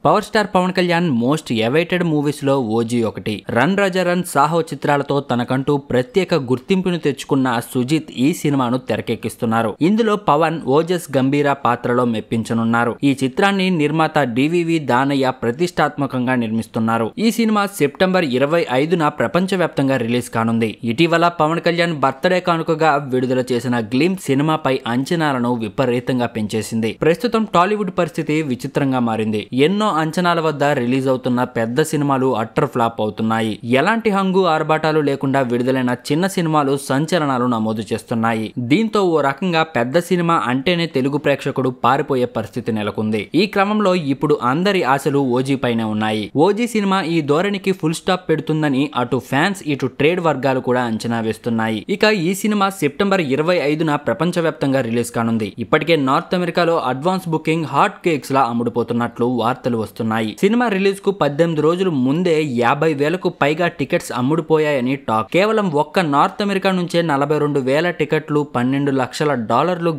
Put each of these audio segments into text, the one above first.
Power star Pawan Kalyan most awaited movies లో ఓజీ ఒకటి. రన్ రాజా రన్, సాహో చిత్రాలతో తనకంటూ ప్రత్యేక గుర్తింపును తెచ్చుకున్న సుజిత్ ఈ సినిమాను తెరకెక్కిస్తున్నారు. ఇందులో పవన్ ఓజస్ గంభీర పాత్రలో మెప్పించనున్నారు. ఈ చిత్రాన్ని నిర్మాత డివివి దానయ్య ప్రతిష్టాత్మకంగా నిర్మిస్తున్నారు. ఈ సినిమా సెప్టెంబర్ 25న ప్రపంచవ్యాప్తంగా రిలీజ్ కానుంది. ఇటీవల పవన్ కళ్యాణ్ బర్త్డే కానుకగా విడుదల చేసిన గ్లింప్ సినిమాపై అంచనాలను విపరీతంగా పెంచేసింది. ప్రస్తుతం టాలీవుడ్ పరిస్థితి విచిత్రంగా మారింది. ఎన్నో అంచనాల వద్ద రిలీజ్ అవుతున్న పెద్ద సినిమాలు అట్టర్ ఫ్లాప్ అవుతున్నాయి. ఎలాంటి హంగు ఆర్భాటాలు లేకుండా విడుదలైన చిన్న సినిమాలు సంచలనాలు నమోదు చేస్తున్నాయి. దీంతో ఓ రకంగా పెద్ద సినిమా అంటేనే తెలుగు ప్రేక్షకుడు పారిపోయే పరిస్థితి నెలకొంది. ఈ క్రమంలో ఇప్పుడు అందరి ఆశలు ఓజీ పైనే ఉన్నాయి. ఓజీ సినిమా ఈ ధోరణికి ఫుల్ స్టాప్ పెడుతుందని అటు ఫ్యాన్స్ ఇటు ట్రేడ్ వర్గాలు కూడా అంచనా వేస్తున్నాయి. ఇక ఈ సినిమా సెప్టెంబర్ 25న ప్రపంచవ్యాప్తంగా రిలీజ్ కానుంది. ఇప్పటికే నార్త్ అమెరికాలో అడ్వాన్స్ బుకింగ్ హాట్ కేక్స్ లా అమ్ముడుపోతున్నట్లు వార్తలు వస్తున్నాయి. సినిమా రిలీజ్ కు 18 రోజుల ముందే 50,000కు పైగా టికెట్స్ అమ్ముడుపోయాయని టాక్. కేవలం ఒక్క నార్త్ అమెరికా నుంచే 42,000 టికెట్లు, $12 లక్షల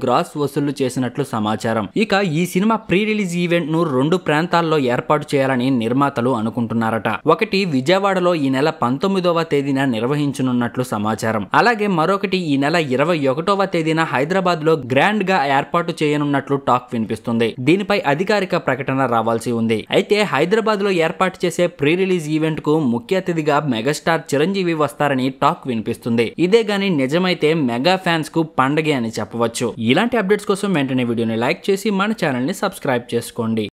గ్రాస్ వసూళ్లు చేసినట్లు సమాచారం. ఇక ఈ సినిమా ప్రీ రిలీజ్ ఈవెంట్ ను 2 ప్రాంతాల్లో ఏర్పాటు చేయాలని నిర్మాతలు అనుకుంటున్నారట. ఒకటి విజయవాడలో ఈ నెల 19వ తేదీన నిర్వహించనున్నట్లు సమాచారం. అలాగే మరొకటి ఈ నెల 21వ తేదీన హైదరాబాద్ లో గ్రాండ్ గా ఏర్పాటు చేయనున్నట్లు టాక్ వినిపిస్తుంది. దీనిపై అధికారిక ప్రకటన రావాల్సి ఉంది. అయితే హైదరాబాద్ లో ఏర్పాటు చేసే ప్రీ రిలీజ్ ఈవెంట్ కు ముఖ్య అతిథిగా మెగాస్టార్ చిరంజీవి వస్తారని టాక్ వినిపిస్తుంది. ఇదే గానీ నిజమైతే మెగా ఫ్యాన్స్ కు పండగే అని చెప్పవచ్చు. ఇలాంటి అప్డేట్స్ కోసం వెంటనే వీడియోని లైక్ చేసి మన ఛానల్ ని సబ్స్క్రైబ్ చేసుకోండి.